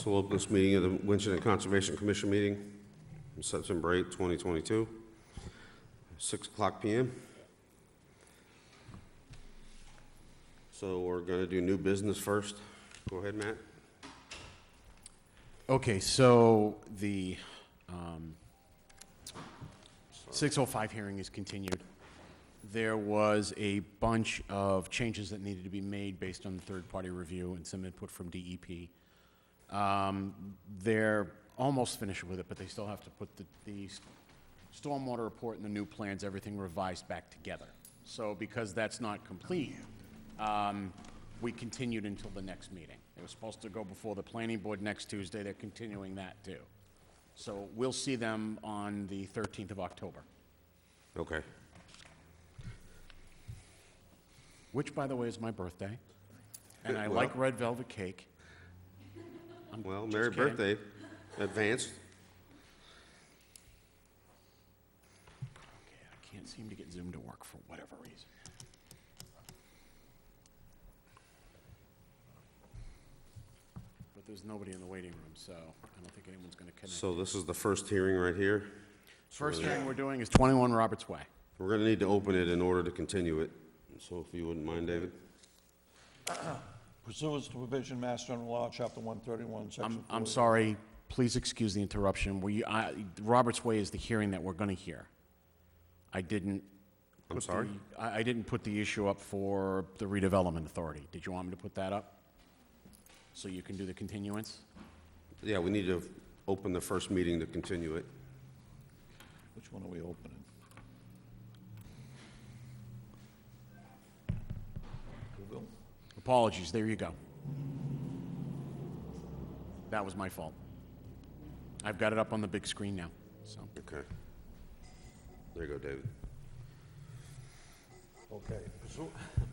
So we'll open this meeting of the Winchton Conservation Commission meeting on September 8, 2022, 6 o'clock p.m. So we're going to do new business first. Go ahead, Matt. Okay, so the 605 hearing is continued. There was a bunch of changes that needed to be made based on the third-party review and some input from DEP. They're almost finished with it, but they still have to put the stormwater report and the new plans, everything revised back together. So because that's not complete, we continued until the next meeting. It was supposed to go before the planning board next Tuesday. They're continuing that too. So we'll see them on the 13th of October. Okay. Which, by the way, is my birthday. And I like red velvet cake. Well, merry birthday, advanced. Okay, I can't seem to get Zoom to work for whatever reason. But there's nobody in the waiting room, so I don't think anyone's going to connect. So this is the first hearing right here. First hearing we're doing is 21 Roberts Way. We're going to need to open it in order to continue it. So if you wouldn't mind, David. Pursuant to provision, Mass General Law, Chapter 131, Section 40. I'm sorry, please excuse the interruption. Roberts Way is the hearing that we're going to hear. I didn't put the issue up for the redevelopment authority. Did you want me to put that up? So you can do the continuance? Yeah, we need to open the first meeting to continue it. Which one are we opening? Whoville? Apologies, there you go. That was my fault. I've got it up on the big screen now, so. Okay. There you go, David. Okay.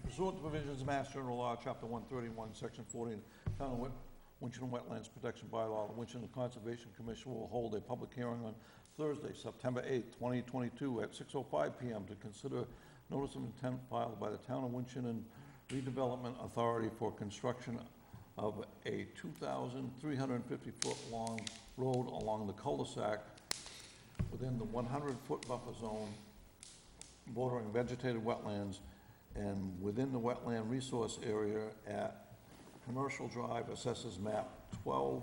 Pursuant to provisions of Mass General Law, Chapter 131, Section 40, Town of Winchton Wetlands Protection Bylaw, the Winchton Conservation Commission will hold a public hearing on Thursday, September 8, 2022, at 6:05 p.m. to consider notice of intent filed by the Town of Winchton Redevelopment Authority for construction of a 2,350-foot long road along the cul-de-sac within the 100-foot buffer zone bordering vegetated wetlands and within the wetland resource area at Commercial Drive, assesses map 12-0,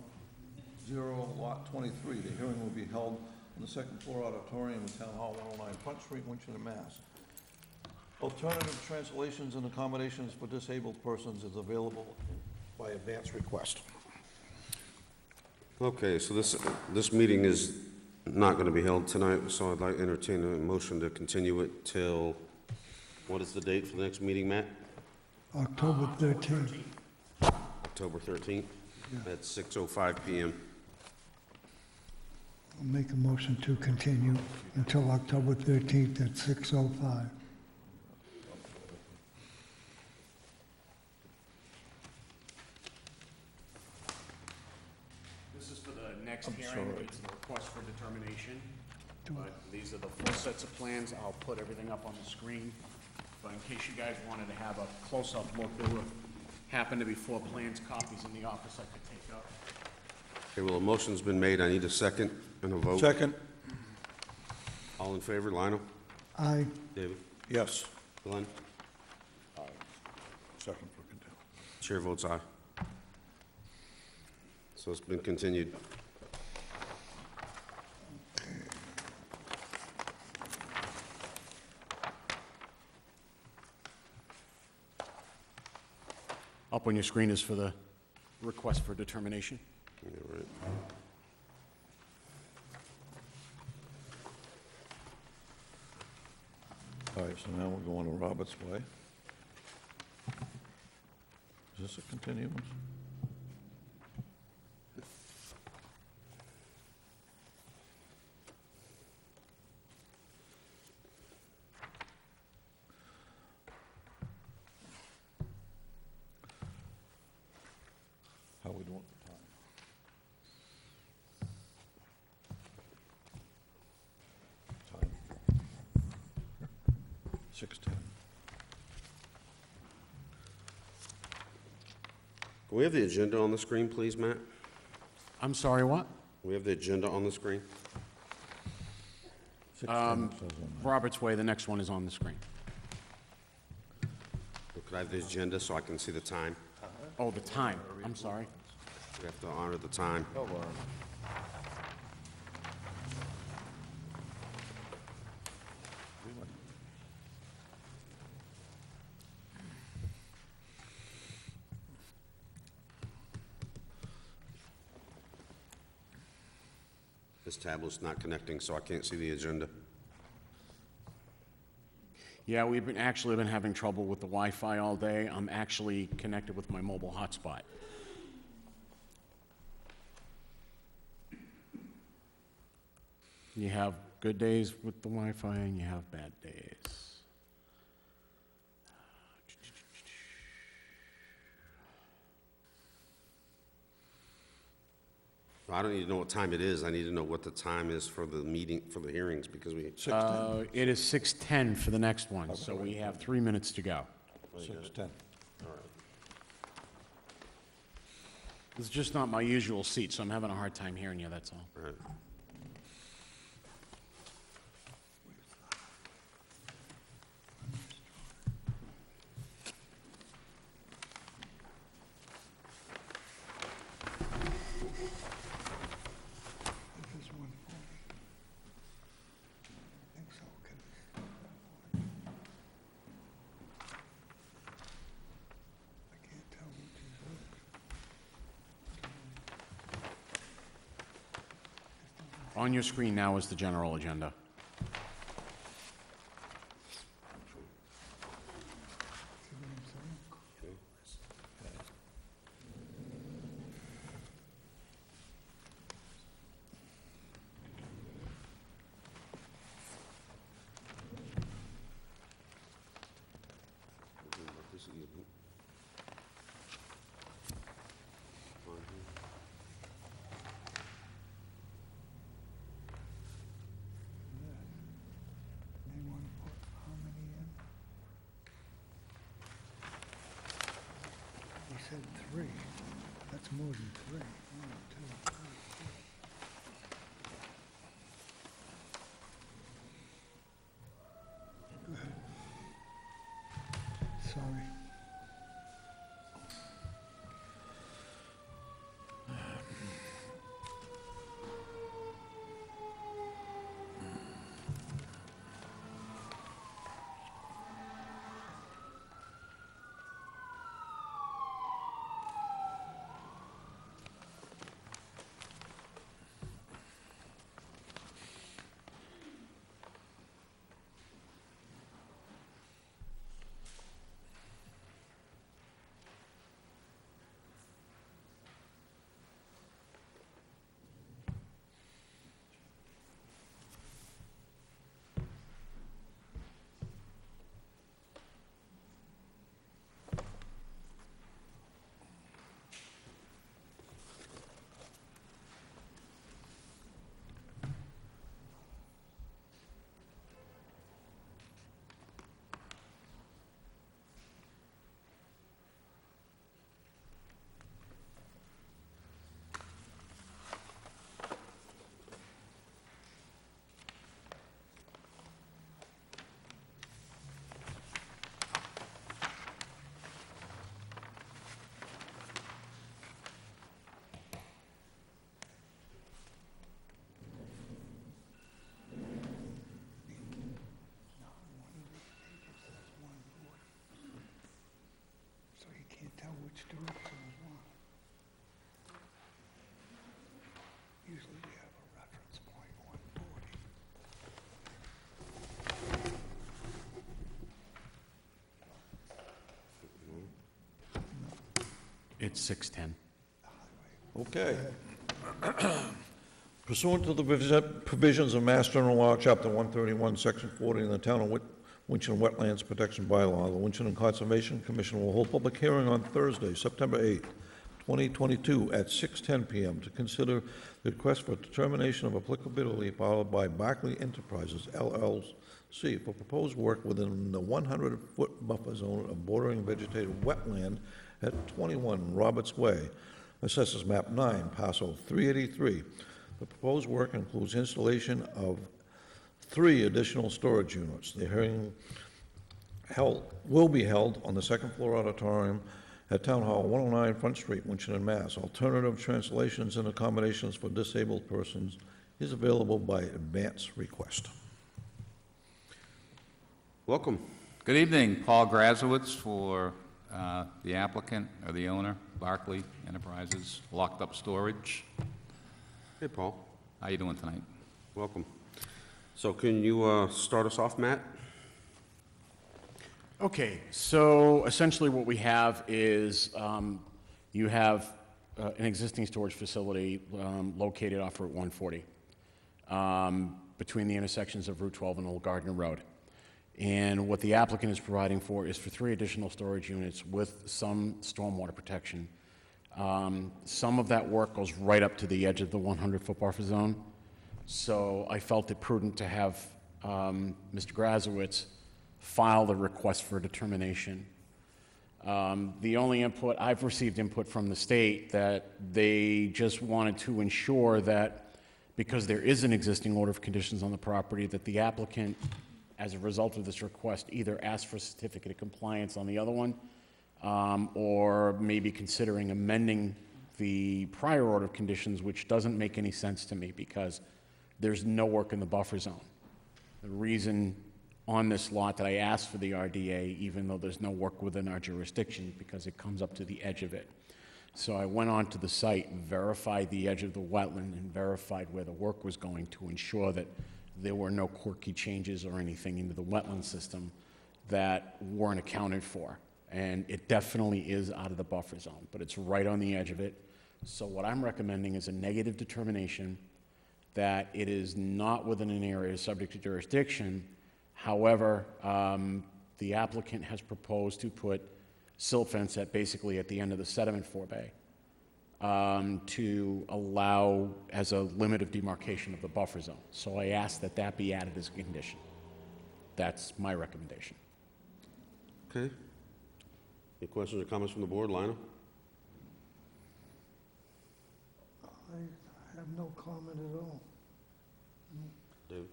lot 23. The hearing will be held in the second floor auditorium of Town Hall, 109 Front Street, Winchton, Mass. Alternative translations and accommodations for disabled persons is available by advance request. Okay, so this meeting is not going to be held tonight, so I'd like to entertain a motion to continue it till, what is the date for the next meeting, Matt? October 13th. October 13th at 6:05 p.m. I'll make a motion to continue until October 13th at 6:05. This is for the next hearing. It's the request for determination. But these are the full sets of plans. I'll put everything up on the screen. But in case you guys wanted to have a close-up look, there happened to be 4 plans, copies in the office I could take up. Okay, well, a motion's been made. I need a second and a vote. Second. All in favor, Lionel? Aye. David? Yes. Glenn? Second for continue. Chair votes aye. So it's been continued. Up on your screen is for the request for determination. Yeah, right. All right, so now we're going to Roberts Way. Is this a continuance? How are we doing for time? 6:10. Can we have the agenda on the screen, please, Matt? I'm sorry, what? We have the agenda on the screen? 6:10 says on Robert's Way, the next one is on the screen. Could I have the agenda so I can see the time? Oh, the time, I'm sorry. We have to honor the time. This tablet's not connecting, so I can't see the agenda. Yeah, we've actually been having trouble with the Wi-Fi all day. I'm actually connected with my mobile hotspot. You have good days with the Wi-Fi and you have bad days. I don't need to know what time it is. I need to know what the time is for the meeting, for the hearings, because we, 6:10. It is 6:10 for the next one, so we have 3 minutes to go. 6:10. It's just not my usual seat, so I'm having a hard time hearing you, that's all. right. This is 140. I think so, 'cause I can't tell which is which. On your screen now is the general agenda. See what I'm saying? They want to put how many in? We said 3. That's more than 3. 1, 2, 3, 4. Go ahead. Sorry. So you can't tell which direction is what. Usually we have a reference point, 140. It's 6:10. Okay. Pursuant to the provisions of Mass General Law, Chapter 131, Section 40, in the Town of Winchton Wetlands Protection Bylaw, the Winchton Conservation Commission will hold public hearing on Thursday, September 8th, 2022, at 6:10 PM to consider the request for determination of applicability filed by Barclay Enterprises, LLC, for proposed work within the 100-foot buffer zone of bordering vegetated wetland at 21 Roberts Way. Assessors Map 9, Parcel 383. The proposed work includes installation of 3 additional storage units. The hearing will be held on the second floor auditorium at Town Hall, 109 Front Street, Winchton, Mass. Alternative translations and accommodations for disabled persons is available by advance request. Welcome. Good evening, Paul Grazowitz for the applicant or the owner, Barclay Enterprises, Locked Up Storage. Hey, Paul. How you doing tonight? Welcome. So can you start us off, Matt? Okay, so essentially what we have is you have an existing storage facility located off Route 140 between the intersections of Route 12 and Old Gardner Road. And what the applicant is providing for is for 3 additional storage units with some stormwater protection. Some of that work goes right up to the edge of the 100-foot buffer zone. So I felt it prudent to have Mr. Grazowitz file the request for determination. The only input, I've received input from the state that they just wanted to ensure that because there is an existing order of conditions on the property, that the applicant, as a result of this request, either ask for a certificate of compliance on the other one, or maybe considering amending the prior order of conditions, which doesn't make any sense to me because there's no work in the buffer zone. The reason on this lot that I asked for the RDA, even though there's no work within our jurisdiction, because it comes up to the edge of it. So I went onto the site and verified the edge of the wetland and verified where the work was going to ensure that there were no quirky changes or anything into the wetland system that weren't accounted for. And it definitely is out of the buffer zone, but it's right on the edge of it. So what I'm recommending is a negative determination that it is not within an area subject to jurisdiction. However, the applicant has proposed to put silt fence basically at the end of the sediment forebay to allow as a limit of demarcation of the buffer zone. So I ask that that be added as a condition. That's my recommendation. Okay. Any questions or comments from the board? Lionel? I have no comment at all. David?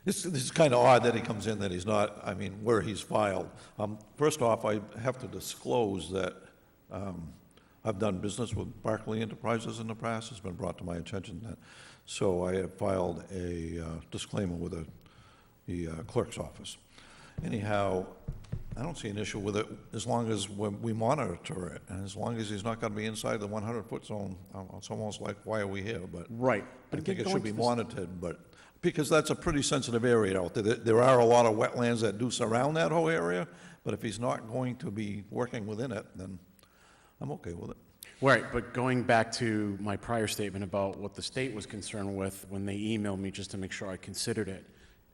This is kind of odd that he comes in, that he's not, I mean, where he's filed. First off, I have to disclose that I've done business with Barclay Enterprises in the past. It's been brought to my attention that, so I have filed a disclaimer with the clerk's office. Anyhow, I don't see an issue with it as long as we monitor it, and as long as he's not going to be inside the 100-foot zone. It's almost like, why are we here? But Right. I think it going should be to the- monitored, but, because that's a pretty sensitive area out there. There are a lot of wetlands that do surround that whole area, but if he's not going to be working within it, then I'm okay with it. Right, but going back to my prior statement about what the state was concerned with when they emailed me just to make sure I considered it,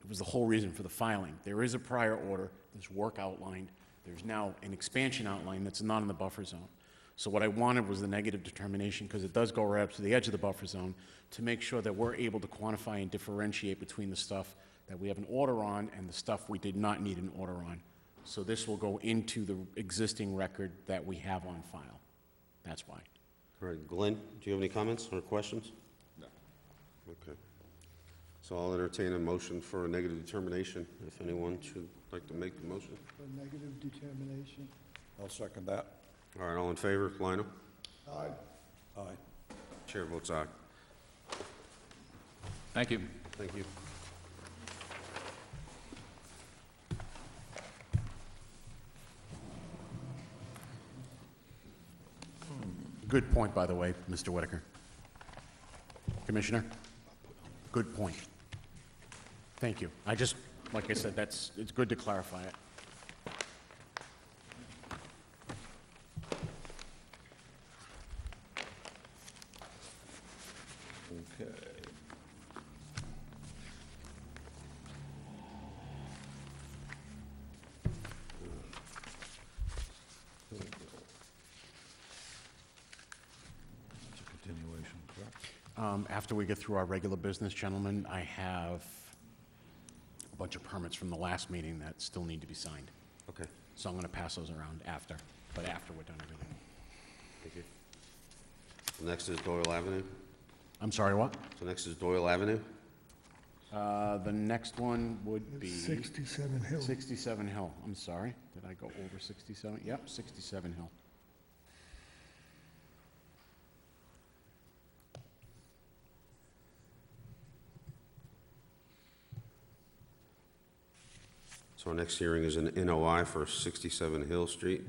it was the whole reason for the filing. There is a prior order, there's work outlined, there's now an expansion outline that's not in the buffer zone. So what I wanted was the negative determination, because it does go right up to the edge of the buffer zone, to make sure that we're able to quantify and differentiate between the stuff that we have an order on and the stuff we did not need an order on. So this will go into the existing record that we have on file. That's why. All right, Glenn, do you have any comments or questions? No. Okay. So I'll entertain a motion for a negative determination, if anyone should like to make the motion. A negative determination. I'll second that. All right, all in favor? Lionel? Aye. Aye. Chair votes aye. Thank you. Thank you. Good point, by the way, Mr. Whitaker. Commissioner, good point. Thank you. I just, like I said, it's good to clarify it. Okay. It's a continuation, correct? After we get through our regular business, gentlemen, I have a bunch of permits from the last meeting that still need to be signed. Okay. So I'm going to pass those around after. but after we're done everything. Thank you. So next is Doyle Avenue. I'm sorry, what? So next is Doyle Avenue. The next one would be... 67 Hill. 67 Hill, I'm sorry. Did I go over 67? Yep, 67 Hill. So our next hearing is an NOI for 67 Hill Street.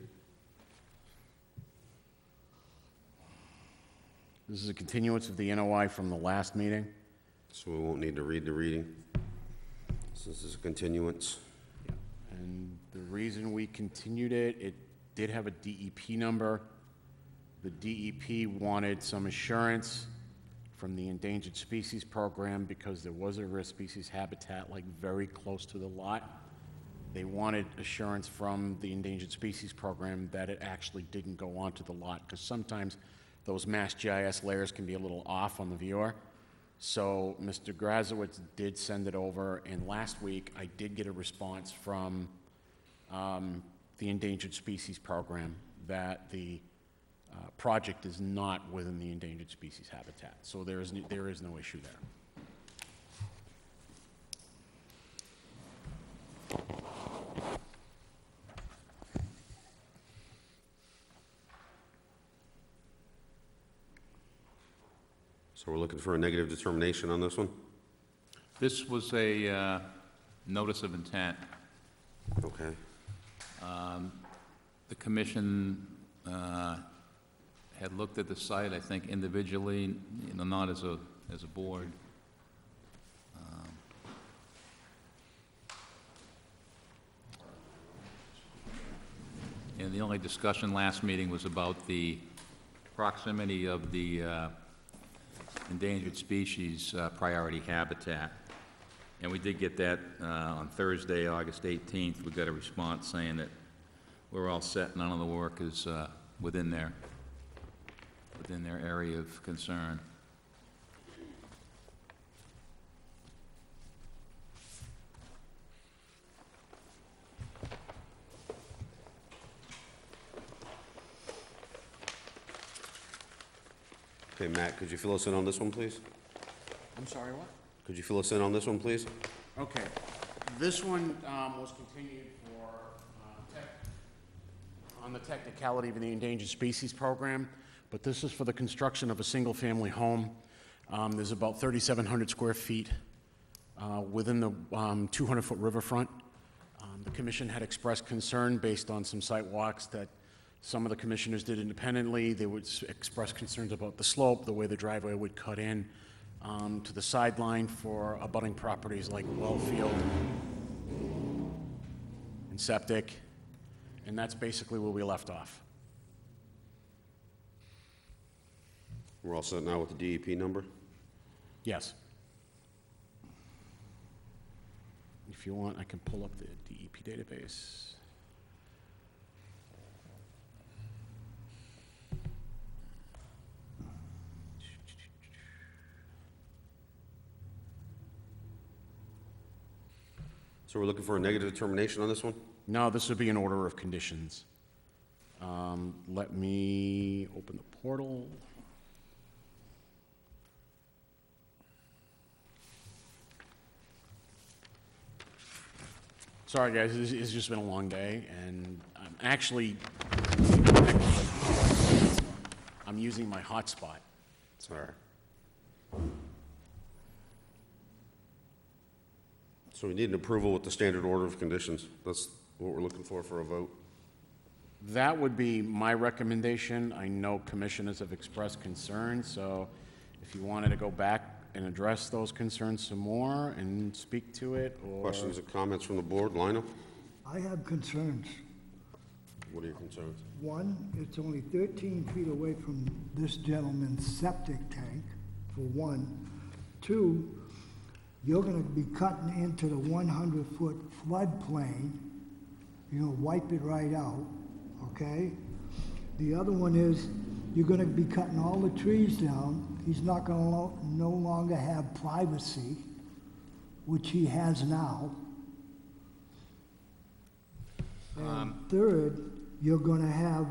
This is a continuance of the NOI from the last meeting. So we won't need to read the reading. This is a continuance. And the reason we continued it, it did have a DEP number. The DEP wanted some assurance from the Endangered Species Program because there was a rare species habitat like very close to the lot. They wanted assurance from the Endangered Species Program that it actually didn't go onto the lot, because sometimes those Mass GIS layers can be a little off on the viewer. So Mr. Grazowitz did send it over, and last week I did get a response from the Endangered Species Program that the project is not within the endangered species habitat. So there is no issue there. So we're looking for a negative determination on this one? This was a notice of intent. Okay. The commission had looked at the site, I think individually, not as a board. And the only discussion last meeting was about the proximity of the endangered species priority habitat. And we did get that on Thursday, August 18th. We got a response saying that we're all set, none of the work is within their area of concern. Okay, Matt, could you fill us in on this one, please? I'm sorry, what? Could you fill us in on this one, please? Okay. This one was continued for, on the technicality of the Endangered Species Program, but this is for the construction of a single-family home. There's about 3,700 square feet within the 200-foot riverfront. The commission had expressed concern based on some site walks that some of the commissioners did independently. They would express concerns about the slope, the way the driveway would cut in to the sideline for abutting properties like Wellfield and septic, and that's basically where we left off. We're all set now with the DEP number? Yes. If you want, I can pull up the DEP database. So we're looking for a negative determination on this one? No, this would be an order of conditions. Let me open the portal. Sorry, guys, it's just been a long day, and I'm using my hotspot. It's all right. So we need an approval with the standard order of conditions. That's what we're looking for a vote. That would be my recommendation. I know commissioners have expressed concerns, so if you wanted to go back and address those concerns some more and speak to it, or... Questions or comments from the board? Lionel? I have concerns. What are your concerns? One, it's only 13 feet away from this gentleman's septic tank, for one. Two, you're gonna be cutting into the 100-foot floodplain, wipe it right out, okay? The other one is, you're gonna be cutting all the trees down. He's not gonna no longer have privacy, which he has now. And third, you're gonna have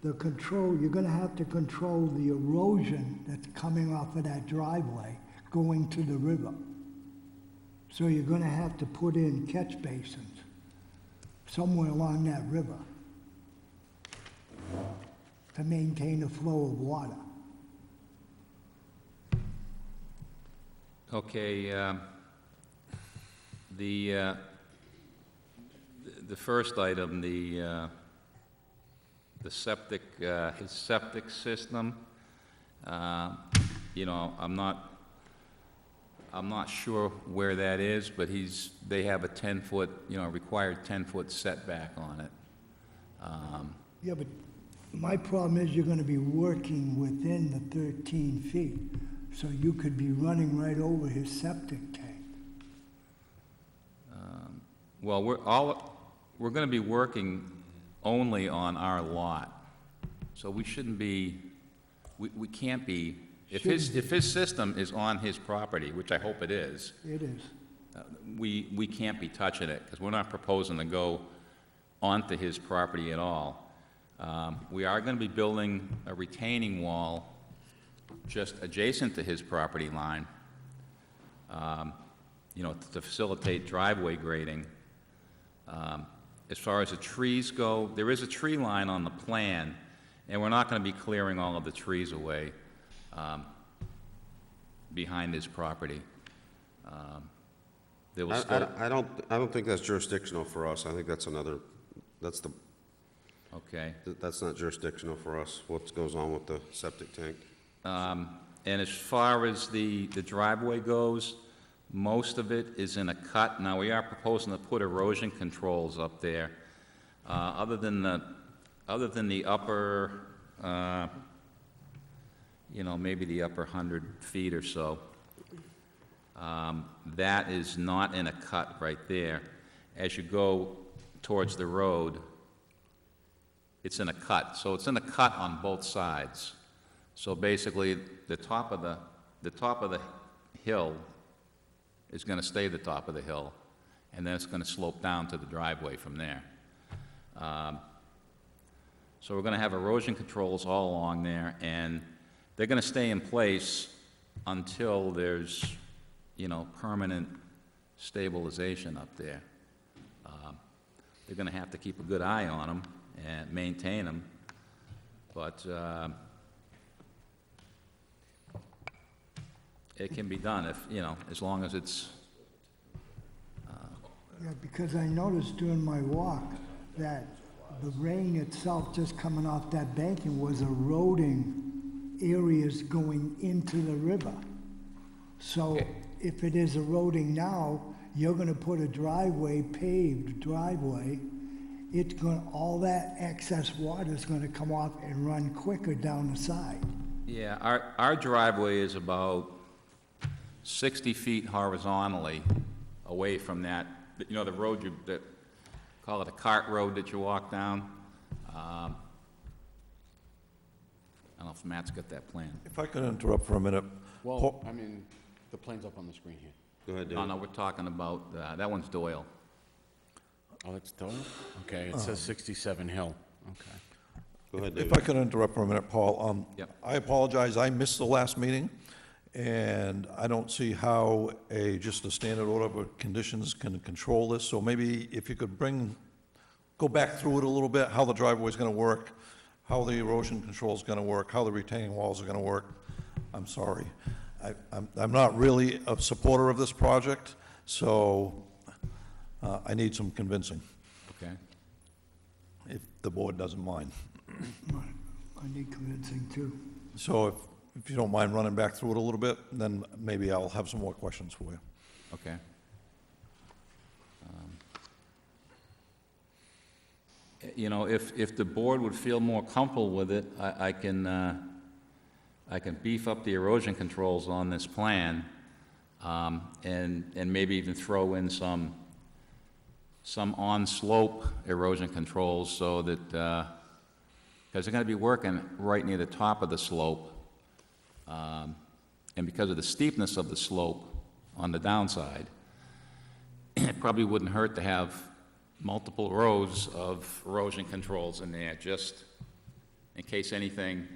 you're gonna have to control the erosion that's coming off of that driveway going to the river. So you're gonna have to put in catch basins somewhere along that river to maintain the flow of water. Okay, the first item, the septic, his septic system, you know, I'm not sure where that is, but they have a 10-foot, you know, required 10-foot setback on it. Yeah, but my problem is you're gonna be working within the 13 feet, so you could be running right over his septic tank. Well, we're gonna be working only on our lot, so we shouldn't be, we can't be, if his system is on his property, which I hope it is, It is. we can't be touching it, because we're not proposing to go onto his property at all. We are gonna be building a retaining wall just adjacent to his property line, you know, to facilitate driveway grading. As far as the trees go, there is a tree line on the plan, and we're not gonna be clearing all of the trees away behind his property. There will still, I don't think that's jurisdictional for us. I think that's okay. that's not jurisdictional for us, what goes on with the septic tank. And as far as the driveway goes, most of it is in a cut. Now, we are proposing to put erosion controls up there. Other than the upper, you know, maybe the upper 100 feet or so, that is not in a cut right there. As you go towards the road, it's in a cut. So it's in a cut on both sides. So basically, the top of the hill is going to stay the top of the hill, and then it's going to slope down to the driveway from there. So we're going to have erosion controls all along there, and they're going to stay in place until there's, you know, permanent stabilization up there. They're going to have to keep a good eye on them and maintain them, but it can be done if, you know, as long as it's, Yeah, because I noticed during my walk that the rain itself just coming off that banking was eroding areas going into the river. So Okay. if it is eroding now, you're gonna put a driveway, paved driveway, it's gonna, all that excess water is gonna come off and run quicker down the side. yeah, our driveway is about 60 feet horizontally away from that, you know, the road that, call it a cart road that you walk down. I don't know if Matt's got that plan. If I could interrupt for a minute. Well, I mean, the plan's up on the screen here. Go ahead, No, David. no, we're talking about, that one's Doyle. Oh, that's Doyle? Okay, it says 67 Hill. Okay. Go ahead, If David. I could interrupt for a minute, Paul. Yep. I apologize, I missed the last meeting, and I don't see how just a standard order of conditions can control this, so maybe if you could go back through it a little bit, how the driveway's gonna work, how the erosion control's gonna work, how the retaining walls are gonna work. I'm sorry. I'm not really a supporter of this project, so I need some convincing, Okay. if the board doesn't mind. I need convincing too. So if you don't mind running back through it a little bit, then maybe I'll have some more questions for you. Okay. You know, if the board would feel more comfortable with it, I can beef up the erosion controls on this plan, and maybe even throw in some on-slope erosion controls so that, because they're gonna be working right near the top of the slope, and because of the steepness of the slope on the downside, it probably wouldn't hurt to have multiple rows of erosion controls in there, just in case anything,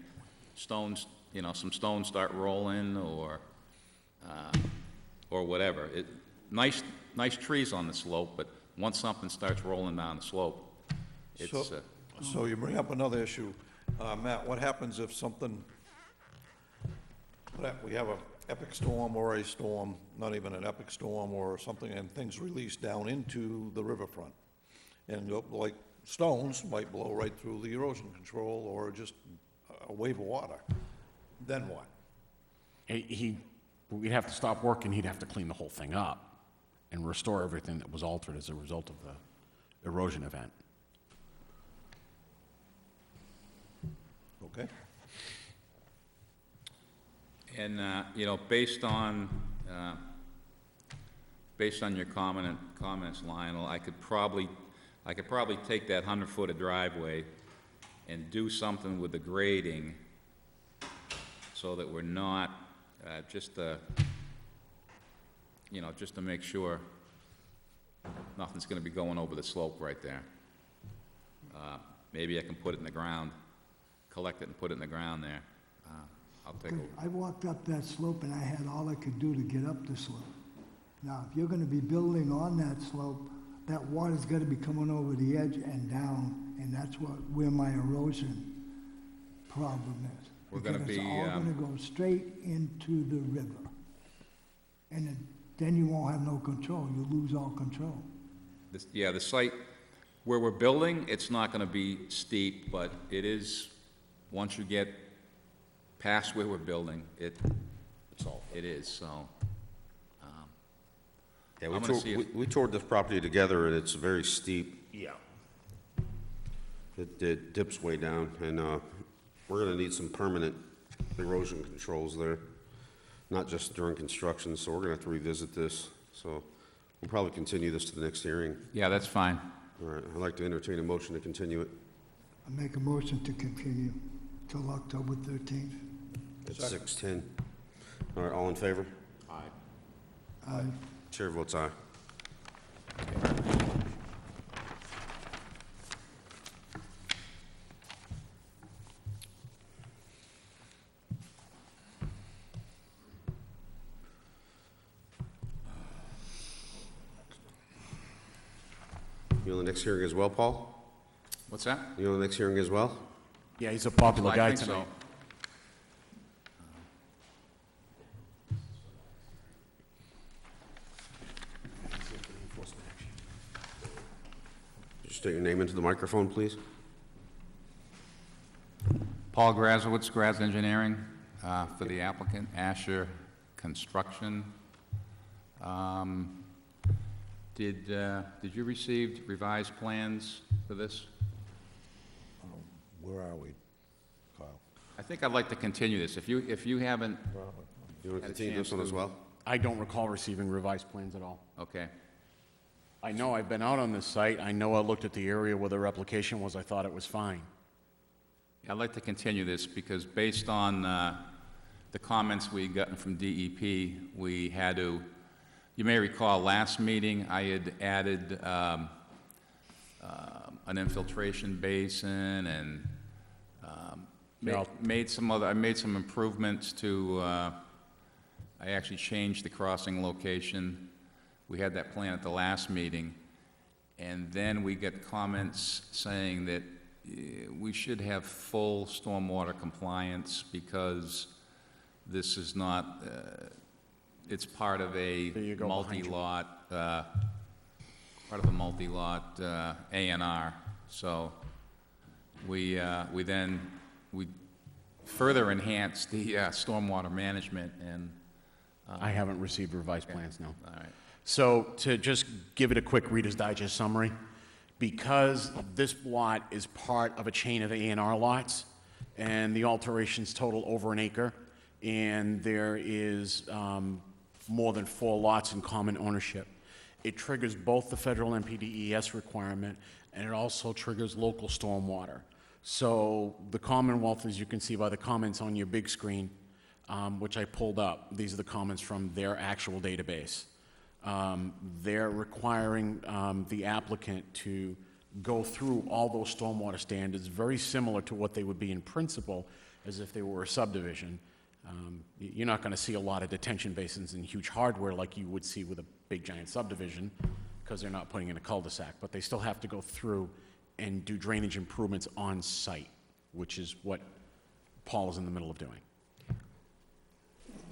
stones, some stones start rolling or whatever. Nice trees on the slope, but once something starts rolling down the slope, it's, So you bring up another issue. Matt, what happens if something, we have an epic storm or a storm, not even an epic storm or something, and things release down into the riverfront? And like stones might blow right through the erosion control or just a wave of water. Then what? We'd have to stop work and he'd have to clean the whole thing up and restore everything that was altered as a result of the erosion event. Okay? and, based on your comments, Lionel, I could probably take that 100-foot of driveway and do something with the grading so that we're not, just to make sure nothing's gonna be going over the slope right there. Maybe I can put it in the ground, collect it and put it in the ground there. I'll take over. I walked up that slope and I had all I could do to get up the slope. Now, if you're gonna be building on that slope, that water's gotta be coming over the edge and down, and that's where my erosion problem is. We're gonna Because be, it's all gonna go straight into the river. And then you won't have no control, you lose all control. The site where we're building, it's not gonna be steep, but it is, once you get past where we're building, it is, so. Yeah, I'm gonna see we toured this property together, and it's very steep. Yeah. It dips way down, and we're gonna need some permanent erosion controls there, not just during construction, so we're gonna have to revisit this. So we'll probably continue this to the next hearing. Yeah, that's fine. All right, I'd like to entertain a motion to continue it. I make a motion to continue till October 13th. At 6:10. All right, all in favor? Aye. Chair votes aye. You on the next hearing as well, Paul? What's that? You on the next hearing as well? Yeah, he's a popular I guy think so. tonight. Just state your name into the microphone, please. Paul Grazowitz, Graz Engineering, for the applicant, Asher Construction. Did you receive revised plans for this? Where are we, Kyle? I think I'd like to continue this. If you haven't, You want to Had a continue this chance one as to- well? I don't recall receiving revised plans at all. okay. I know I've been out on this site. I know I looked at the area where their application was. I thought it was fine. I'd like to continue this because based on the comments we gotten from DEP, we had to, you may recall last meeting, I had added an infiltration basin and Yeah. I made some improvements to, I actually changed the crossing location. We had that plan at the last meeting. And then we get comments saying that we should have full stormwater compliance because this is not, it's part of a There you go, behind you. multi-lot, part of a multi-lot A&R. So we further enhanced the stormwater management and, I haven't received revised plans, no. all right. So to just give it a quick Reader's Digest summary, because this lot is part of a chain of A&R lots, and the alterations total over an acre, and there is more than 4 lots in common ownership, it triggers both the federal NPDES requirement, and it also triggers local stormwater. So the Commonwealth, as you can see by the comments on your big screen, which I pulled up, these are the comments from their actual database. They're requiring the applicant to go through all those stormwater standards, very similar to what they would be in principle as if they were a subdivision. You're not going to see a lot of detention basins and huge hardware like you would see with a big giant subdivision, because they're not putting in a cul-de-sac, but they still have to go through and do drainage improvements on site, which is what Paul is in the middle of doing.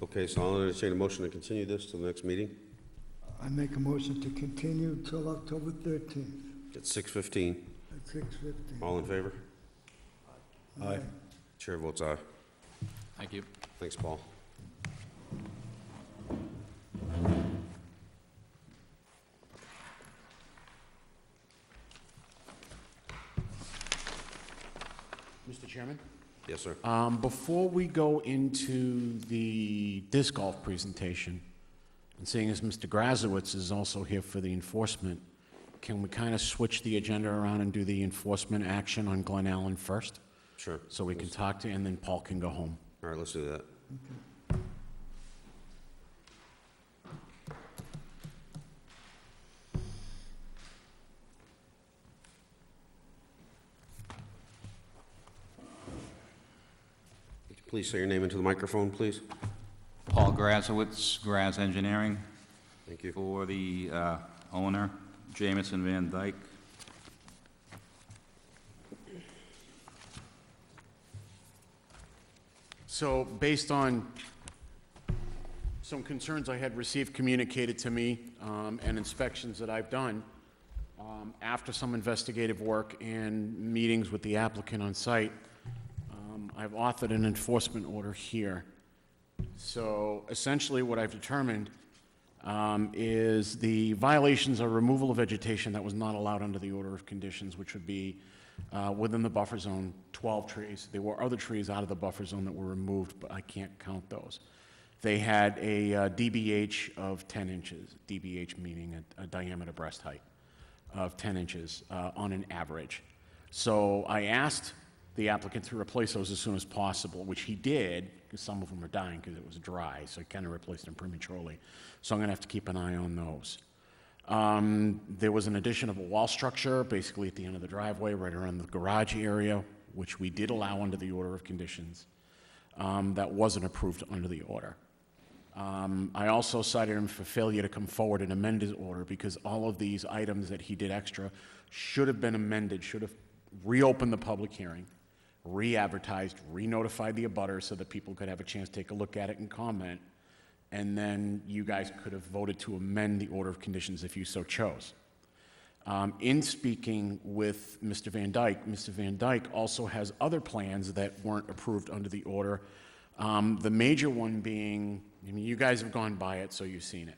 Okay, so I'll entertain a motion to continue this to the next meeting I make a motion to continue till October 13th at 6:15. at 6:15. All in favor? Aye. Chair votes aye. Thank you. Thanks, Paul. Mr. Chairman? Yes, sir. Before we go into the disc golf presentation, and seeing as Mr. Grazowitz is also here for the enforcement, can we kind of switch the agenda around and do the enforcement action on Glen Allen first? Sure. So we can talk to, and then Paul can go home. All right, let's do that. Please say your name into the microphone, please. Paul Grazowitz, Graz Engineering, Thank you. for the owner, Jamison Van Dyke. So based on some concerns I had received communicated to me, and inspections that I've done, after some investigative work and meetings with the applicant on site, I've authored an enforcement order here. So essentially what I've determined is the violations are removal of vegetation that was not allowed under the order of conditions, which would be within the buffer zone, 12 trees. There were other trees out of the buffer zone that were removed, but I can't count those. They had a DBH of 10 inches, DBH meaning a diameter breast height of 10 inches on an average. So I asked the applicant to replace those as soon as possible, which he did, because some of them are dying because it was dry, so he kind of replaced them prematurely. So I'm going to have to keep an eye on those. There was an addition of a wall structure, basically at the end of the driveway, right around the garage area, which we did allow under the order of conditions. That wasn't approved under the order. I also cited him for failure to come forward and amend his order, because all of these items that he did extra should have been amended, should have reopened the public hearing, re-advertised, re-notified the abutters so that people could have a chance to take a look at it and comment, and then you guys could have voted to amend the order of conditions if you so chose. In speaking with Mr. Van Dyke also has other plans that weren't approved under the order. The major one being, I mean, you guys have gone by it, so you've seen it.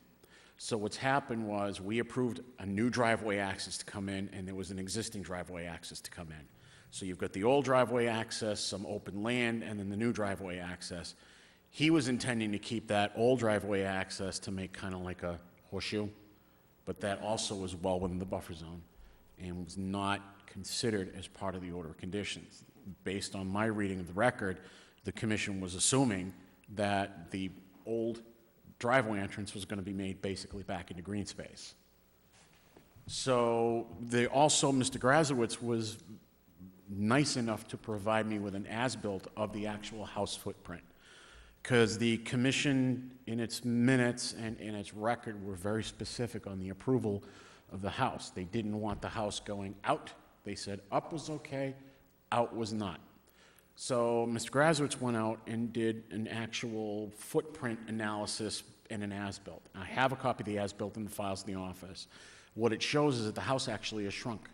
So what's happened was we approved a new driveway access to come in, and there was an existing driveway access to come in. So you've got the old driveway access, some open land, and then the new driveway access. He was intending to keep that old driveway access to make kind of like a horseshoe, but that also was well within the buffer zone and was not considered as part of the order of conditions. Based on my reading of the record, the commission was assuming that the old driveway entrance was going to be made basically back into green space. So they also, Mr. Grazowitz was nice enough to provide me with an as-built of the actual house footprint, because the commission, in its minutes and in its record, were very specific on the approval of the house. They didn't want the house going out. They said up was okay, out was not. So Mr. Grazowitz went out and did an actual footprint analysis and an as-built. I have a copy of the as-built in the files in the office. What it shows is that the house actually is shrunk.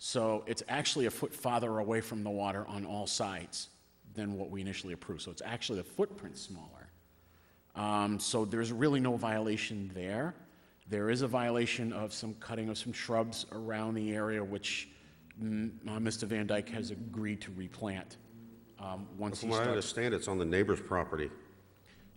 So it's actually a foot farther away from the water on all sides than what we initially approved. So it's actually the footprint smaller. So there's really no violation there. There is a violation of some cutting of some shrubs around the area, which Mr. Van Dyke has agreed to replant once he From what I starts. understand, it's on the neighbor's property.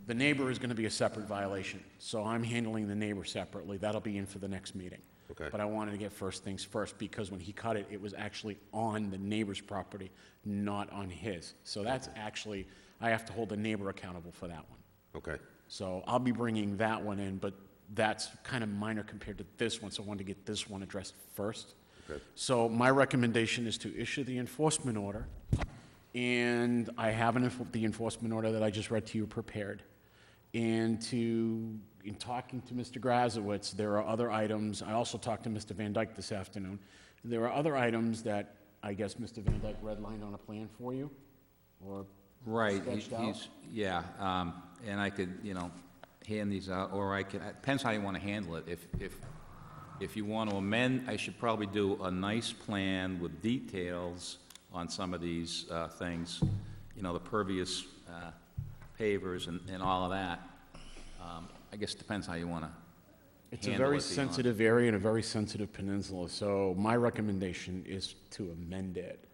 The neighbor is going to be a separate violation, so I'm handling the neighbor separately. That'll be in for the next meeting. Okay. But I wanted to get first things first, because when he cut it, it was actually on the neighbor's property, not on his. So that's actually, I have to hold the neighbor accountable for that one. Okay. So I'll be bringing that one in, but that's kind of minor compared to this one, so I wanted to get this one addressed first. Okay. So my recommendation is to issue the enforcement order, and I have the enforcement order that I just read to you prepared. And in talking to Mr. Grazowitz, there are other items, I also talked to Mr. Van Dyke this afternoon. There are other items that I guess Mr. Van Dyke redlined on a plan for you, or Right, sketched out? yeah, and I could, hand these out, or I can, it depends how you want to handle it. If you want to amend, I should probably do a nice plan with details on some of these things, the pervious pavers and all of that. I guess it depends how you want to It's a handle very it beyond. sensitive area and a very sensitive peninsula, so my recommendation is to amend it.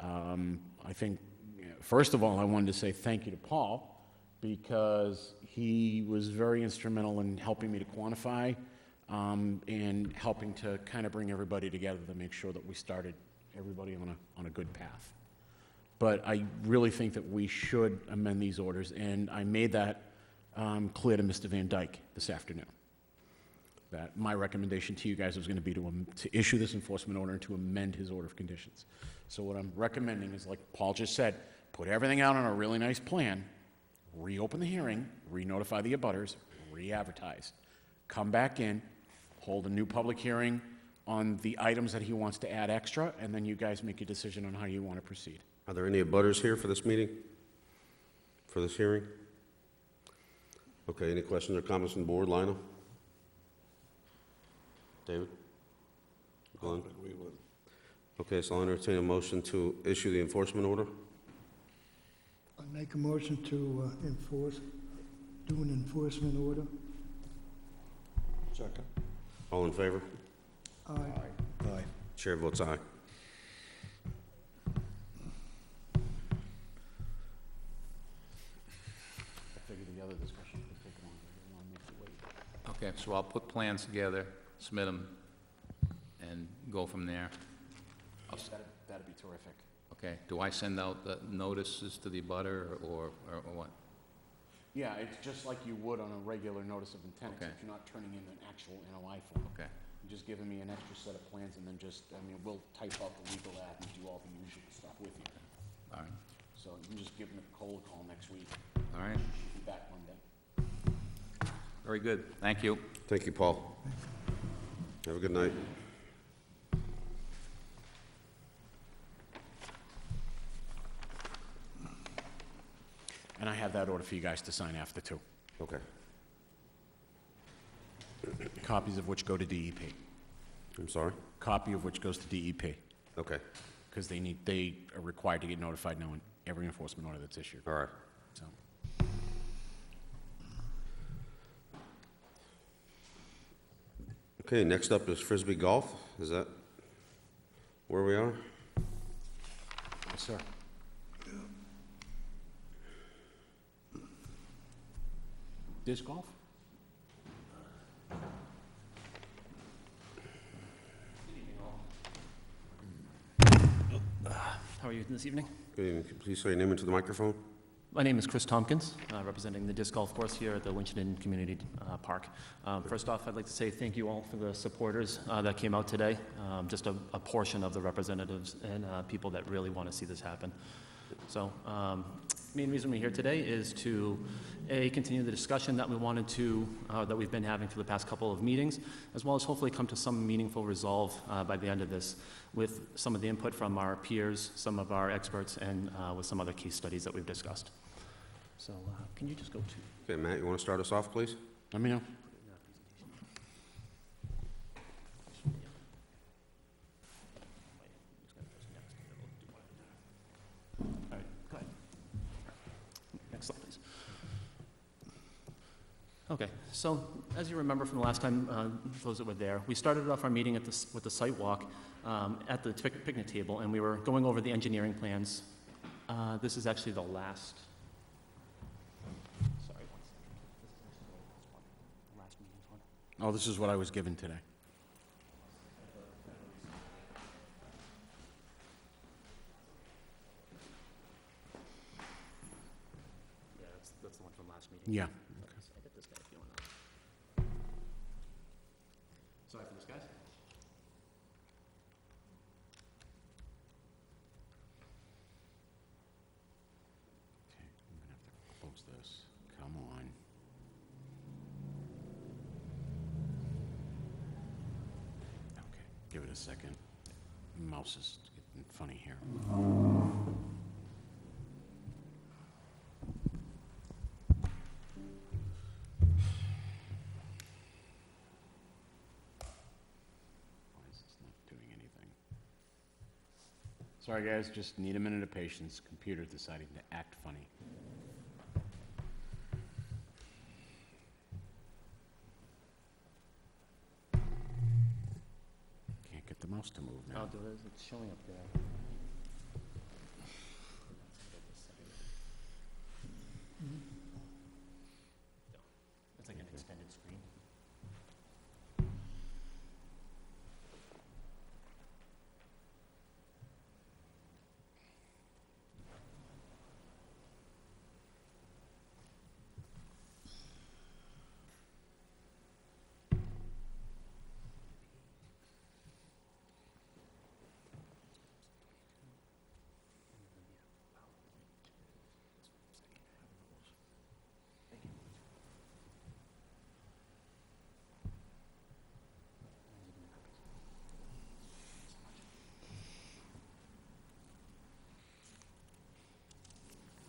I think, first of all, I wanted to say thank you to Paul, because he was very instrumental in helping me to quantify, and helping to kind of bring everybody together to make sure that we started everybody on a good path. But I really think that we should amend these orders, and I made that clear to Mr. Van Dyke this afternoon, that my recommendation to you guys was going to be to issue this enforcement order and to amend his order of conditions. So what I'm recommending is, like Paul just said, put everything out on a really nice plan, reopen the hearing, re-notify the abutters, re-advertise, come back in, hold a new public hearing on the items that he wants to add extra, and then you guys make a decision on how you want to proceed. Are there any abutters here for this meeting? For this hearing? Okay, any questions or comments from the board? Lionel? David? Glenn? Okay, so I'll entertain a motion to issue the enforcement order. I make a motion to do an enforcement order. Second. All in favor? Aye. Aye. Chair votes aye. I figured the other discussion would take longer, I didn't want to make you wait. Okay, so I'll put plans together, submit them, and go from there. That'd be terrific. Okay, do I send out the notices to the abutter or what? Yeah, it's just like you would on a regular notice of intent, Okay. except you're not turning in an actual NOI form. Okay, You're just giving me an extra set of plans, and then we'll type out the legal ad and do all the usual stuff with you. all right, So you can just give Nicole a call next week. all right, She'll be back Monday. very good, thank you. Thank you, Paul. Have a good night. And I have that order for you guys to sign after, too. Okay. Copies of which go to DEP. I'm sorry? Copy of which goes to DEP, Okay, because they are required to get notified now on every enforcement order that's issued, all right. so. Okay, next up is Frisbee Golf. Is that where we are? Yes, sir. Disc golf? How are you this evening? Good evening. Could you please say your name into the microphone? My name is Chris Tompkins, representing the disc golf course here at the Winchendon Community Park. First off, I'd like to say thank you all for the supporters that came out today. Just a portion of the representatives and people that really want to see this happen. So, main reason we're here today is to, A, continue the discussion that we wanted to, that we've been having for the past couple of meetings, as well as hopefully come to some meaningful resolve by the end of this with some of the input from our peers, some of our experts, and with some other case studies that we've discussed. So, can you just go to... Okay, Matt, you want to start us off, please? Let me know. All right, go ahead. Next slide, please. Okay, so as you remember from the last time, those that were there, we started off our meeting with the site walk at the picnic table, and we were going over the engineering plans. This is actually the last. Sorry, one second. This is actually the last meeting's one. Oh, this is what I was given today. Yeah, that's the one from last meeting. Yeah. I get this guy if you want to. give it a second. Mouse is getting funny here. Why is this not doing anything? Sorry, guys, just need a minute of patience. Computer's deciding to act funny. Can't get the mouse to move now. I'll do it, it's showing up there. It's like an extended screen.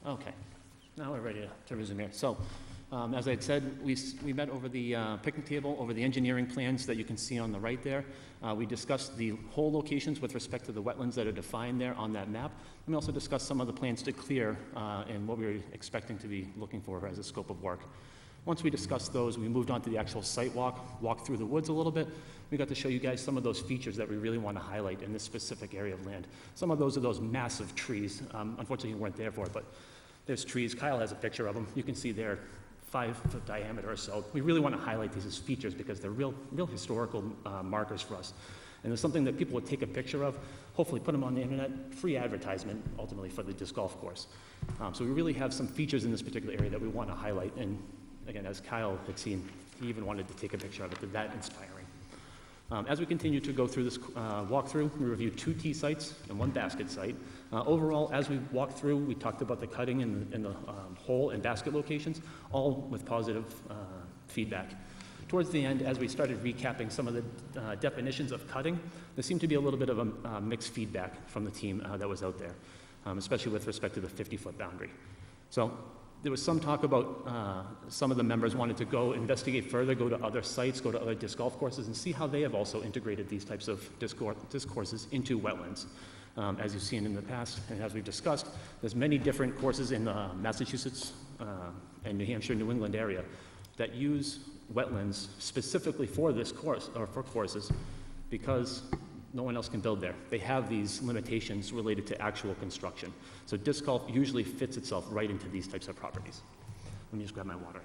Okay, now we're ready to resume here. So, as I had said, we met over the picnic table, over the engineering plans that you can see on the right there. We discussed the hole locations with respect to the wetlands that are defined there on that map. And we also discussed some of the plans to clear and what we were expecting to be looking for as a scope of work. Once we discussed those, we moved on to the actual site walk through the woods a little bit. We got to show you guys some of those features that we really want to highlight in this specific area of land. Some of those are those massive trees. Unfortunately, you weren't there for it, but there's trees. Kyle has a picture of them. You can see they're 5-foot diameter or so. We really want to highlight these as features because they're real historical markers for us. And there's something that people would take a picture of, hopefully put them on the internet, free advertisement ultimately for the disc golf course. So we really have some features in this particular area that we want to highlight. And again, as Kyle had seen, he even wanted to take a picture of it. That inspiring. As we continue to go through this walkthrough, we reviewed 2 tee sites and 1 basket site. Overall, as we walked through, we talked about the cutting and the hole and basket locations, all with positive feedback. Towards the end, as we started recapping some of the definitions of cutting, there seemed to be a little bit of a mixed feedback from the team that was out there, especially with respect to the 50-foot boundary. So there was some talk about some of the members wanted to go investigate further, go to other sites, go to other disc golf courses, and see how they have also integrated these types of disc courses into wetlands. As you've seen in the past, and as we've discussed, there's many different courses in the Massachusetts and New Hampshire, New England area that use wetlands specifically for this course, or for courses, because no one else can build there. They have these limitations related to actual construction. So disc golf usually fits itself right into these types of properties. Let me just grab my water.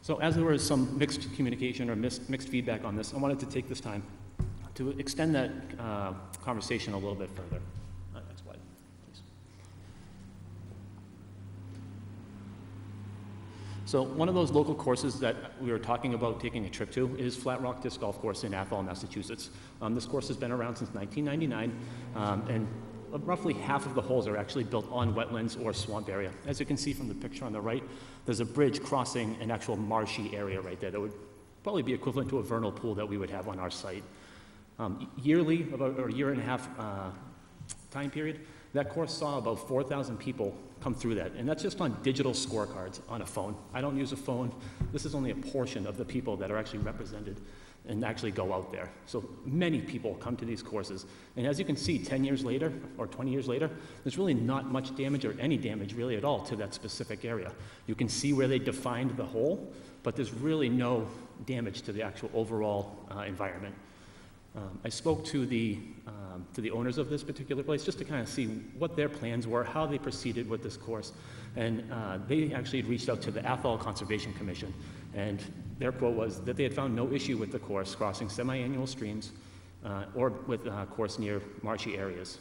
So as there was some mixed communication or mixed feedback on this, I wanted to take this time to extend that conversation a little bit further. Next slide, please. So one of those local courses that we were talking about taking a trip to is Flat Rock Disc Golf Course in Athol, Massachusetts. This course has been around since 1999, and roughly half of the holes are actually built on wetlands or swamp area. As you can see from the picture on the right, there's a bridge crossing an actual marshy area right there that would probably be equivalent to a vernal pool that we would have on our site. Yearly, about a year and a half time period, that course saw about 4,000 people come through that. And that's just on digital scorecards on a phone. I don't use a phone. This is only a portion of the people that are actually represented and actually go out there. So many people come to these courses. And as you can see, 10 years later or 20 years later, there's really not much damage or any damage really at all to that specific area. You can see where they defined the hole, but there's really no damage to the actual overall environment. I spoke to the owners of this particular place just to kind of see what their plans were, how they proceeded with this course. And they actually had reached out to the Athol Conservation Commission, and their quote was that they had found no issue with the course crossing semi-annual streams or with course near marshy areas.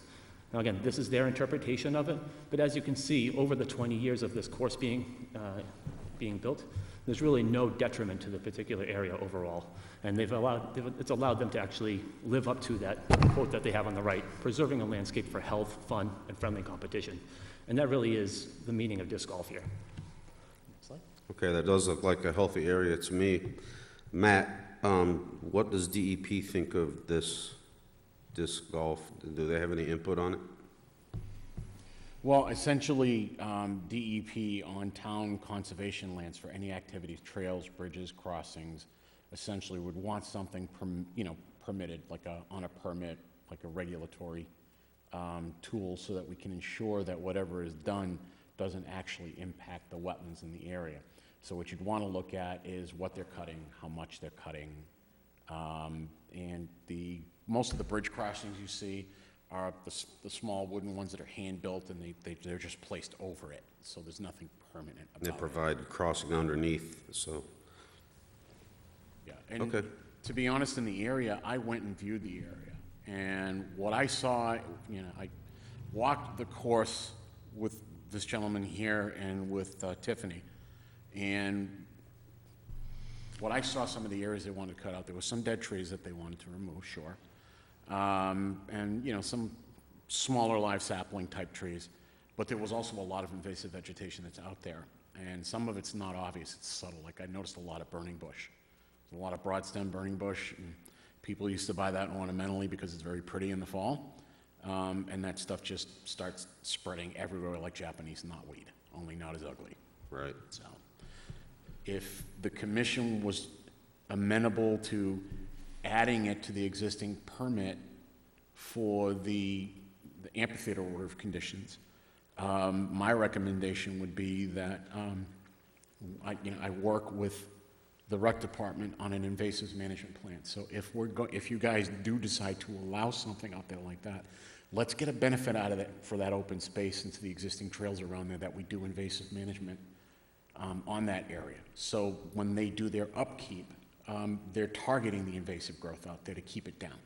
Now again, this is their interpretation of it, but as you can see, over the 20 years of this course being built, There's really no detriment to the particular area overall. And it's allowed them to actually live up to that quote that they have on the right, preserving a landscape for health, fun, and friendly competition. And that really is the meaning of disc golf here. Next slide. Okay, that does look like a healthy area to me. Matt, what does DEP think of this disc golf? Do they have any input on it? Well, essentially, DEP on town conservation lands for any activities, trails, bridges, crossings, essentially would want something, permitted, like on a permit, like a regulatory tool, so that we can ensure that whatever is done doesn't actually impact the wetlands in the area. So what you'd want to look at is what they're cutting, how much they're cutting, and most of the bridge crossings you see are the small wooden ones that are hand-built, and they're just placed over it, so there's nothing permanent They about it. provide crossing underneath, so, Yeah, and Okay. to be honest, in the area, I went and viewed the area, and what I saw, I walked the course with this gentleman here and with Tiffany, and what I saw, some of the areas they wanted to cut out, there were some dead trees that they wanted to remove, sure. And, some smaller live sapling type trees, but there was also a lot of invasive vegetation that's out there. And some of it's not obvious, it's subtle. Like I noticed a lot of burning bush. There's a lot of broadstem burning bush, and people used to buy that ornamentally because it's very pretty in the fall. And that stuff just starts spreading everywhere like Japanese knotweed, only not as ugly. right. So, if the commission was amenable to adding it to the existing permit for the amphitheater order of conditions, my recommendation would be that I work with the rec department on an invasive management plan. So if you guys do decide to allow something out there like that, let's get a benefit out of it for that open space into the existing trails around there, that we do invasive management on that area. So when they do their upkeep, they're targeting the invasive growth out there to keep it down.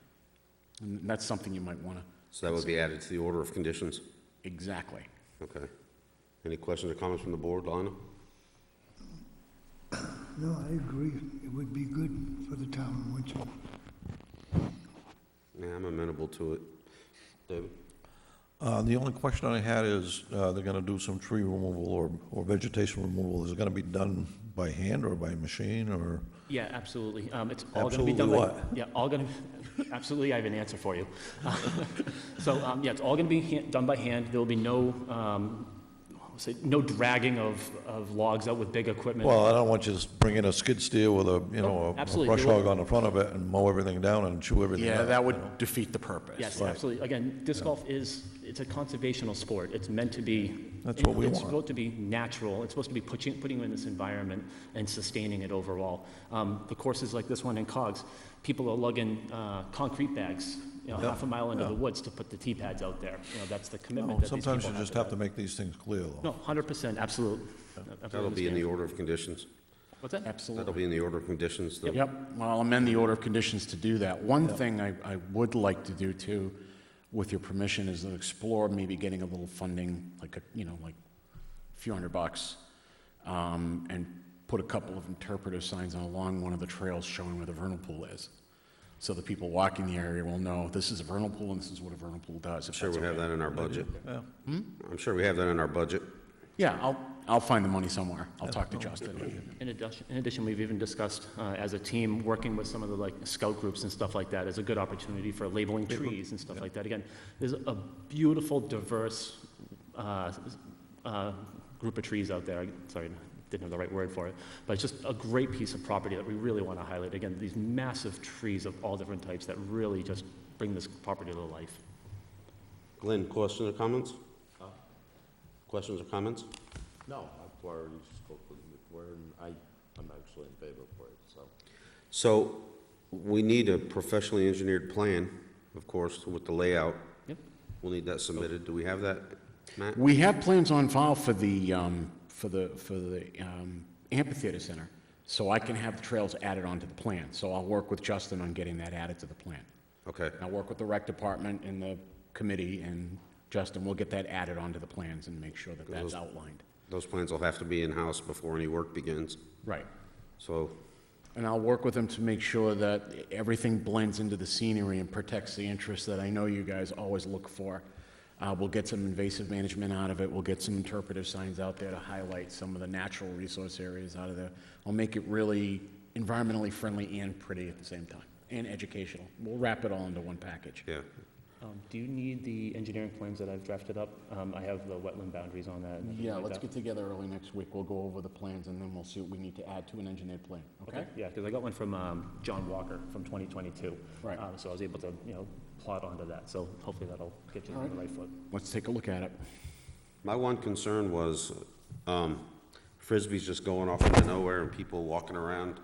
And that's something you might want to. So that would be added to the order of conditions? Exactly. Okay. Any questions or comments from the board, Lana? No, I agree. It would be good for the town of Winchell. Yeah, I'm amenable to it. David? The only question I had is, they're gonna do some tree removal or vegetation removal. Is it gonna be done by hand or by machine, or? Yeah, absolutely. It's all going to be done by... Absolutely what? Yeah, all going to, absolutely, I have an answer for you. So, yeah, it's all going to be done by hand. There will be no, no dragging of logs out with big equipment. Well, I don't want you to bring in a skid steer with a absolutely. brush hog on the front of it and mow everything down and chew everything Yeah, up. that would defeat the purpose. Yes, Right. absolutely. Again, disc golf it's a conservational sport. It's meant to be... That's what we It's want. supposed to be natural. It's supposed to be putting you in this environment and sustaining it overall. The courses like this one in Cogs, people are lugging concrete bags, half a mile into the woods to put the tee pads out there. That's the commitment that these people Sometimes you just have to make these things clear, though. No, 100%, absolute. That'll be in the order of conditions. What's that? Absolutely. That'll be in the order of conditions. the- Yep, well, I'll amend the order of conditions to do that. One thing I would like to do too, with your permission, is to explore maybe getting a little funding, like a few $100, and put a couple of interpretive signs along one of the trails showing where the vernal pool is. So the people walking the area will know this is a vernal pool and this is what a vernal pool does. I'm sure we have that in our budget. Yeah. I'm sure we have that in our budget. Yeah, I'll find the money somewhere. I'll talk to Justin. In addition, we've even discussed, as a team, working with some of the scout groups and stuff like that as a good opportunity for labeling trees and stuff like that. Again, there's a beautiful, diverse group of trees out there. Sorry, didn't have the right word for it, but it's just a great piece of property that we really want to highlight. Again, these massive trees of all different types that really just bring this property to life. Glenn, questions or comments? Questions or comments? No, I've already spoke with McWare, and I'm actually in favor for it, so. So we need a professionally engineered plan, of course, with the layout. Yep. We'll need that submitted. Do we have that, Matt? We have plans on file for the amphitheater center, so I can have the trails added onto the plan. So I'll work with Justin on getting that added to the plan. Okay. I'll work with the rec department and the committee, and Justin will get that added onto the plans and make sure that that's outlined. Those plans will have to be in-house before any work begins. Right. So, And I'll work with them to make sure that everything blends into the scenery and protects the interests that I know you guys always look for. We'll get some invasive management out of it. We'll get some interpretive signs out there to highlight some of the natural resource areas out of there. I'll make it really environmentally friendly and pretty at the same time, and educational. We'll wrap it all into one package. yeah. Do you need the engineering plans that I've drafted up? I have the wetland boundaries on that. and everything Yeah, like let's that. get together early next week. We'll go over the plans, and then we'll see what we need to add to an engineered plan, okay? Yeah, because I got one from John Walker from 2022. Right. So I was able to, plot onto that, so hopefully that'll get you on the right foot. Let's take a look at it. My one concern was, Frisbee's just going off into nowhere and people walking around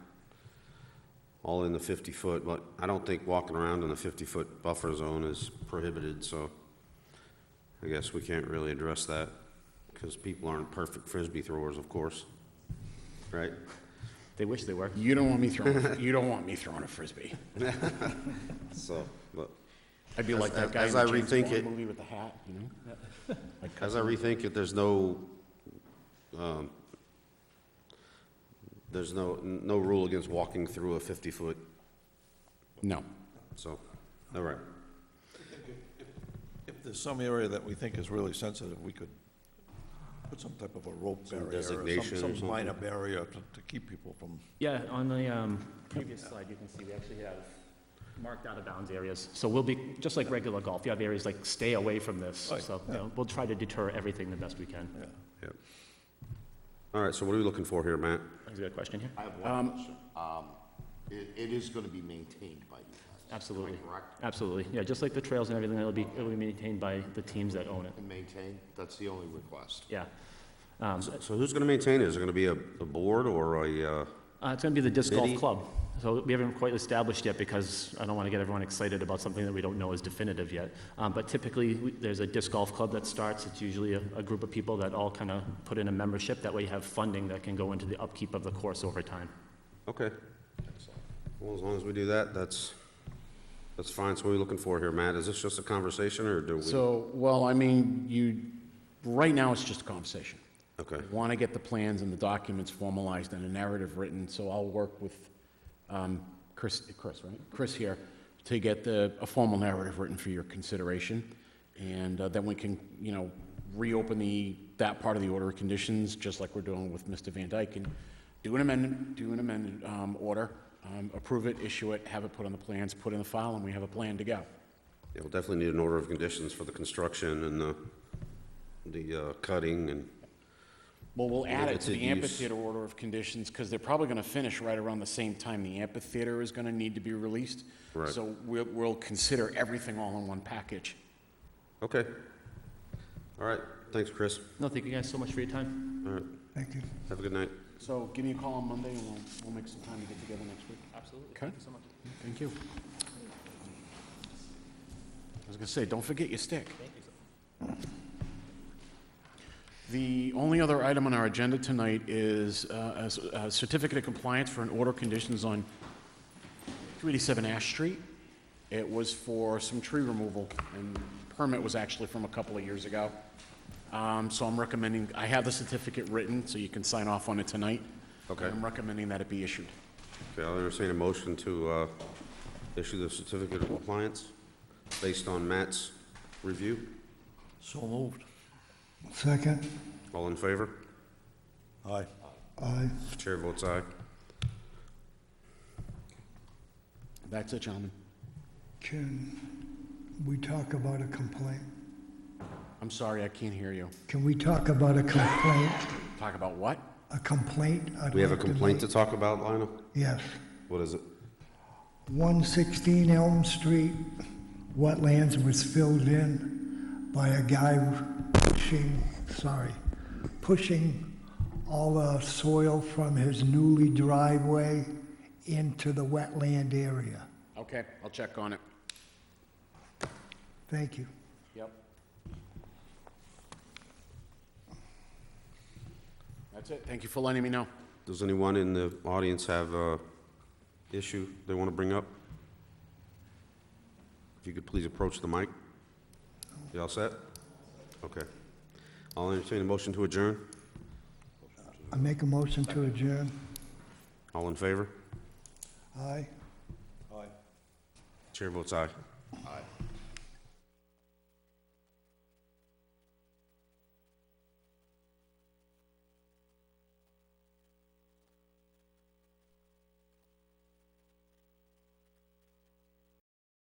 all in the 50-foot, but I don't think walking around in the 50-foot buffer zone is prohibited, so I guess we can't really address that, because people aren't perfect Frisbee throwers, of course, right? They wish they were. You don't want me throwing a Frisbee. So, but I'd be like that guy in as the I James rethink Bond it- movie with the hat, you know? as I rethink it, there's no rule against walking through a 50-foot, No. so, all right. If there's some area that we think is really sensitive, we could put some type of a rope Some barrier, or designation or some something. minor barrier to keep people from, Yeah, on the previous slide, you can see we actually have marked out of bounds areas. So we'll be, just like regular golf, you have areas like stay away from this. Right, So, we'll try to deter everything the best we can. yeah. Yep. All right, so what are we looking for here, Matt? Is there a question here? I have one question. It is gonna be maintained by you guys. Absolutely. Am I correct? Absolutely. Yeah, just like the trails and everything, it'll be maintained by the teams that own it. And maintained, that's the only request. Yeah. So who's gonna maintain it? Is it gonna be a board or a, It's going to be the disc golf Committee? club. So we haven't quite established yet because I don't want to get everyone excited about something that we don't know is definitive yet. But typically, there's a disc golf club that starts. It's usually a group of people that all kind of put in a membership. That way you have funding that can go into the upkeep of the course over time. okay. Well, as long as we do that, that's fine. So what are we looking for here, Matt? Is this just a conversation, or do we? So, well, I mean, right now, it's just a conversation. Okay, Want to get the plans and the documents formalized and a narrative written, so I'll work with Chris, right? Chris here, to get a formal narrative written for your consideration. And then we can, reopen that part of the order of conditions, just like we're doing with Mr. Van Dyke, and do an amended order, approve it, issue it, have it put on the plans, put in the file, and we have a plan to go. yeah, we'll definitely need an order of conditions for the construction and the cutting and, Well, we'll add it to the Limited use. amphitheater order of conditions, because they're probably going to finish right around the same time the amphitheater is going to need to be released. Right. So we'll consider everything all in one package. okay. All right, thanks, Chris. No, thank you guys so much for your time. All right, Thank you. have a good night. So give me a call on Monday, and we'll make some time to get together next week. Absolutely. Okay. Thank you so much. Thank you. I was going to say, don't forget your stick. The only other item on our agenda tonight is a certificate of compliance for an order of conditions on 287 Ash Street. It was for some tree removal, and permit was actually from a couple of years ago. So I'm recommending, I have the certificate written, so you can sign off on it tonight. Okay. I'm recommending that it be issued. Okay, I'll entertain a motion to issue the certificate of compliance based on Matt's review. So moved. Second, All in favor? Aye. aye. Chair votes aye. That's it, gentlemen. Can we talk about a complaint? I'm sorry, I can't hear you. Can we talk about a complaint? Talk about what? A complaint? I'd We have a like to complaint to make. talk about, Lionel? Yes. What is it? 116 Elm Street, wetlands was filled in by a guy pushing all the soil from his newly driveway into the wetland area. Okay, I'll check on it. Thank you. Yep. That's it. Thank you for letting me know. Does anyone in the audience have a issue they want to bring up? If you could please approach the mic. You all set? Okay. I'll entertain a motion to adjourn. I make a motion to adjourn. All in favor? Aye. Aye. Chair votes aye. Aye.